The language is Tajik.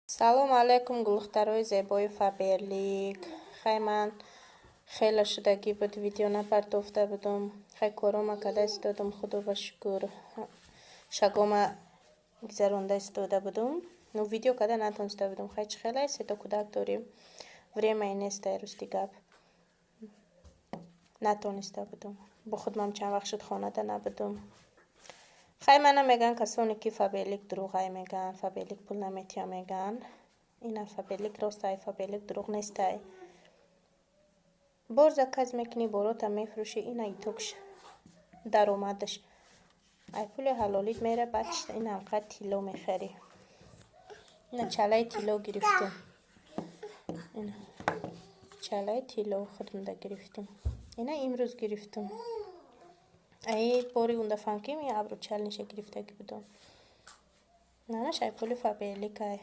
салом алейкум гулухтарои зебои фаберлик. Хай ман хеле шудагӣ буд, видео напартофта будум. Хай корома када истодум, худо ба шукр. Шагома гузаронда истода будум. Ну видео када натониста будум. Хай чӣ хеле се то кудак дорим. Времени неста русти гап. Натониста будум. Бо худмам чанд вақт шуд хонада набудум. Хай мана меган касоне ки фаберлик дурӯғай меган, фаберлик пул наметия меган. Ина фаберлик ростай, фаберлик дурӯғ нестай. Бор заказ мекунӣ, борота мефурӯшӣ, ина итокш даромадаш. Ай пули ҳалолит мера, баъд ина ҳамқад тилло мехарӣ. Ина чалаи тилло гирифтем. Ина чалаи тилло худмда гирифтем. Ина имрӯз гирифтем. Ай бори ундафан ки ми абру чалниша гирифтагӣ будам. Нанаш ай пули фаберлик ай.